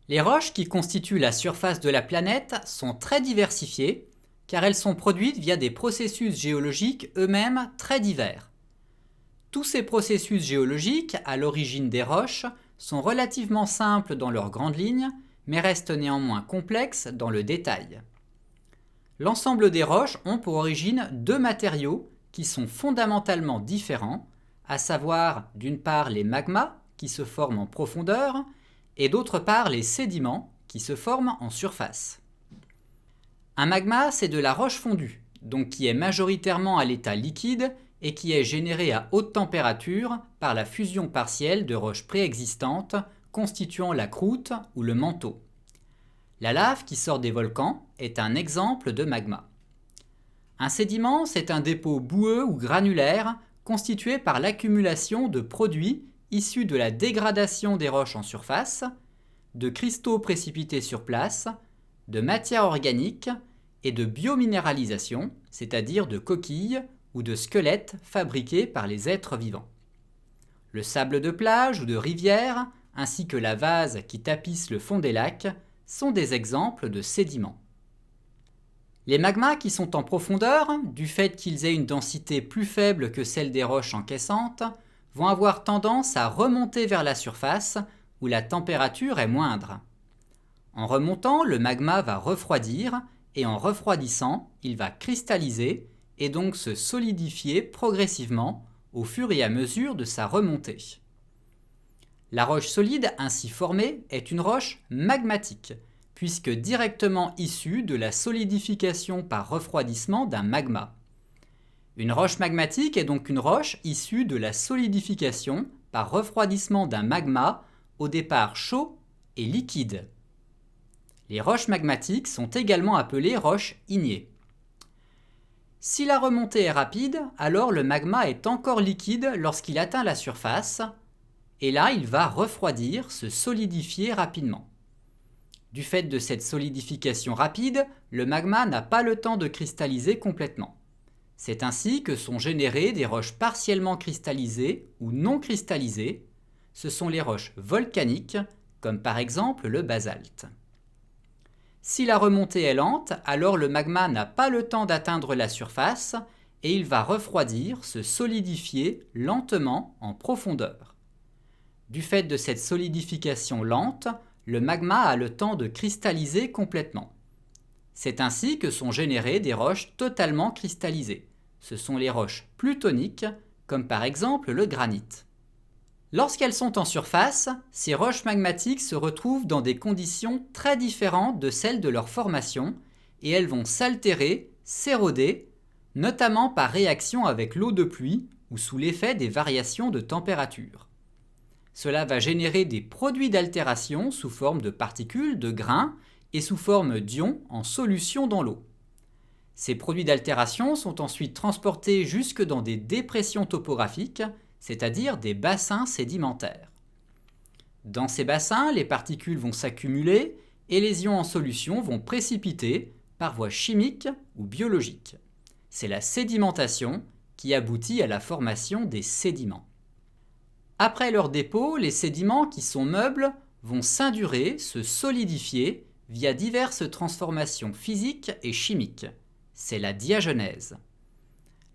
Les roches qui constituent la surface de la planète sont très diversifiées car elles sont produites via des processus géologiques eux-mêmes très divers. Tous ces processus géologiques, à l'origine des roches, sont relativement simples dans leurs grandes lignes, mais restent néanmoins complexes dans le détail. L'ensemble des roches ont pour origine deux matériaux qui sont fondamentalement différents, à savoir d'une part les magmas qui se forment en profondeur et d'autre part les sédiments qui se forment en surface. Un magma, c'est de la roche fondue, donc qui est majoritairement à l'état liquide et qui est généré à haute température par la fusion partielle de roches préexistantes constituant la croûte ou le manteau. La lave qui sort des volcans est un exemple de magma. Un sédiment, c'est un dépôt boueux ou granulaire constitué par l'accumulation de produits issus de la dégradation des roches en surface, de cristaux précipités sur place, de matière organique et de biominéralisation, c'est-à-dire de coquilles ou de squelettes fabriqués par les êtres vivants. Le sable de plage ou de rivière, ainsi que la vase qui tapisse le fond des lacs, sont des exemples de sédiments. Les magmas qui sont en profondeur, du fait qu'ils aient une densité plus faible que celle des roches encaissantes, vont avoir tendance à remonter vers la surface où la température est moindre. En remontant, le magma va refroidir et en refroidissant, il va cristalliser et donc se solidifier progressivement au fur et à mesure de sa remontée. La roche solide ainsi formée est une roche magmatique, puisque directement issue de la solidification par refroidissement d'un magma. Une roche magmatique est donc une roche issue de la solidification par refroidissement d'un magma au départ chaud et liquide. Les roches magmatiques sont également appelées roches ignées. Si la remontée est rapide, alors le magma est encore liquide lorsqu'il atteint la surface, et là il va refroidir, se solidifier rapidement. Du fait de cette solidification rapide, le magma n'a pas le temps de cristalliser complètement. C'est ainsi que sont générées des roches partiellement cristallisées ou non cristallisées. Ce sont les roches volcaniques, comme par exemple le basalte. Si la remontée est lente, alors le magma n'a pas le temps d'atteindre la surface et il va refroidir, se solidifier lentement en profondeur. Du fait de cette solidification lente, le magma a le temps de cristalliser complètement. C'est ainsi que sont générées des roches totalement cristallisées. Ce sont les roches plutoniques, comme par exemple le granit. Lorsqu'elles sont en surface, ces roches magmatiques se retrouvent dans des conditions très différentes de celles de leur formation et elles vont s'altérer, s'éroder, notamment par réaction avec l'eau de pluie ou sous l'effet des variations de température. Cela va générer des produits d'altération sous forme de particules, de grains et sous forme d'ions en solution dans l'eau. Ces produits d'altération sont ensuite transportés jusque dans des dépressions topographiques, c'est-à-dire des bassins sédimentaires. Dans ces bassins, les particules vont s'accumuler et les ions en solution vont précipiter par voie chimique ou biologique. C'est la sédimentation qui aboutit à la formation des sédiments. Après leur dépôt, les sédiments qui sont meubles vont s'indurer, se solidifier via diverses transformations physiques et chimiques. C'est la diagenèse.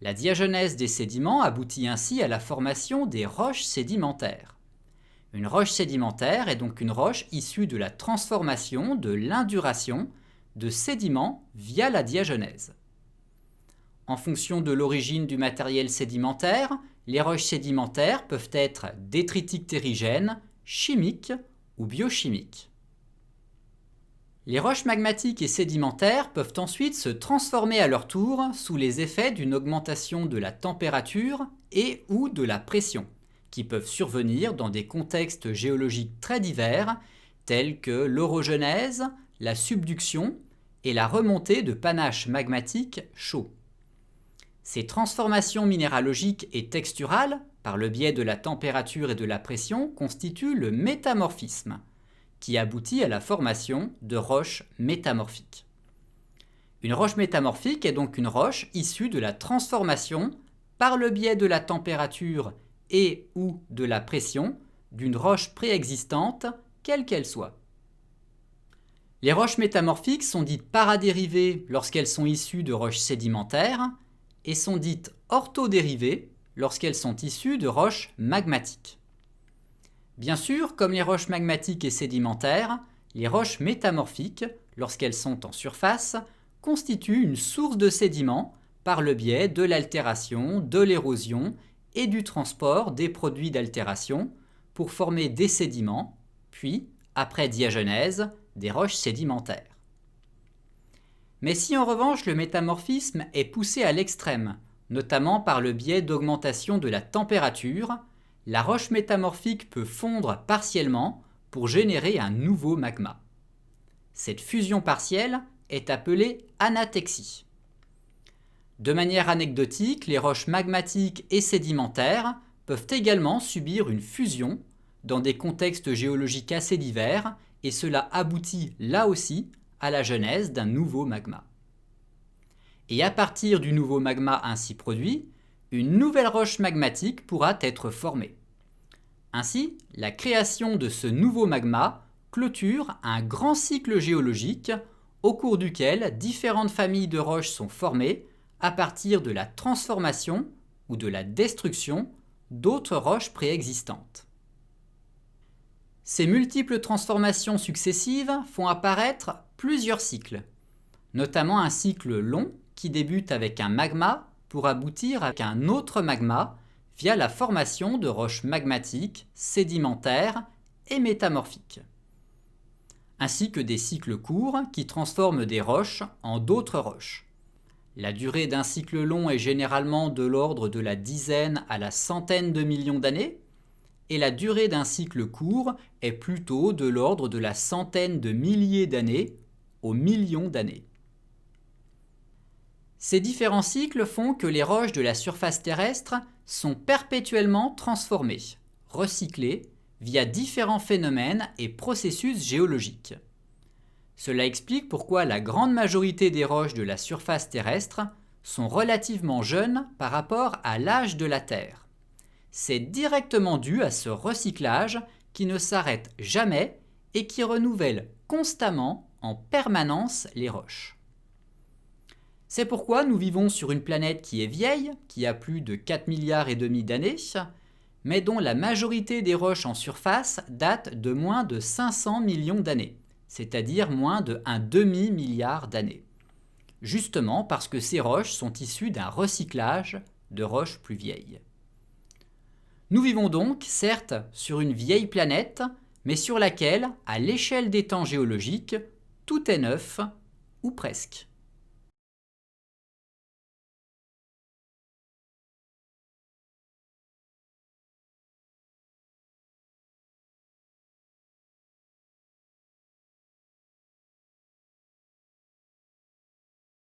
La diagenèse des sédiments aboutit ainsi à la formation des roches sédimentaires. Une roche sédimentaire est donc une roche issue de la transformation, de l'induration de sédiments via la diagenèse. En fonction de l'origine du matériel sédimentaire, les roches sédimentaires peuvent être détritiques terrigènes, chimiques ou biochimiques. Les roches magmatiques et sédimentaires peuvent ensuite se transformer à leur tour sous les effets d'une augmentation de la température et ou de la pression, qui peuvent survenir dans des contextes géologiques très divers, tels que l'orogenèse, la subduction et la remontée de panaches magmatiques chauds. Ces transformations minéralogiques et texturales, par le biais de la température et de la pression, constituent le métamorphisme, qui aboutit à la formation de roches métamorphiques. Une roche métamorphique est donc une roche issue de la transformation, par le biais de la température et ou de la pression, d'une roche préexistante, quelle qu'elle soit. Les roches métamorphiques sont dites paradérivées lorsqu'elles sont issues de roches sédimentaires et sont dites orthodérivées lorsqu'elles sont issues de roches magmatiques. Bien sûr, comme les roches magmatiques et sédimentaires, les roches métamorphiques, lorsqu'elles sont en surface, constituent une source de sédiments par le biais de l'altération, de l'érosion et du transport des produits d'altération pour former des sédiments, puis, après diagenèse, des roches sédimentaires. Mais si en revanche le métamorphisme est poussé à l'extrême, notamment par le biais d'augmentation de la température, la roche métamorphique peut fondre partiellement pour générer un nouveau magma. Cette fusion partielle est appelée anatexie. De manière anecdotique, les roches magmatiques et sédimentaires peuvent également subir une fusion dans des contextes géologiques assez divers et cela aboutit là aussi à la genèse d'un nouveau magma. Et à partir du nouveau magma ainsi produit, une nouvelle roche magmatique pourra être formée. Ainsi, la création de ce nouveau magma clôture un grand cycle géologique au cours duquel différentes familles de roches sont formées à partir de la transformation ou de la destruction d'autres roches préexistantes. Ces multiples transformations successives font apparaître plusieurs cycles, notamment un cycle long qui débute avec un magma pour aboutir à un autre magma via la formation de roches magmatiques, sédimentaires et métamorphiques, ainsi que des cycles courts qui transforment des roches en d'autres roches. La durée d'un cycle long est généralement de l'ordre de la dizaine à la centaine de millions d'années, et la durée d'un cycle court est plutôt de l'ordre de la centaine de milliers d'années aux millions d'années. Ces différents cycles font que les roches de la surface terrestre sont perpétuellement transformées, recyclées, via différents phénomènes et processus géologiques. Cela explique pourquoi la grande majorité des roches de la surface terrestre sont relativement jeunes par rapport à l'âge de la Terre. C'est directement dû à ce recyclage qui ne s'arrête jamais et qui renouvelle constamment en permanence les roches. C'est pourquoi nous vivons sur une planète qui est vieille, qui a plus de 4,5 milliards d'années, mais dont la majorité des roches en surface datent de moins de 500 millions d'années, c'est-à-dire moins de 1 demi-milliard d'années. Justement parce que ces roches sont issues d'un recyclage de roches plus vieilles. Nous vivons donc, certes, sur une vieille planète, mais sur laquelle, à l'échelle des temps géologiques, tout est neuf, ou presque.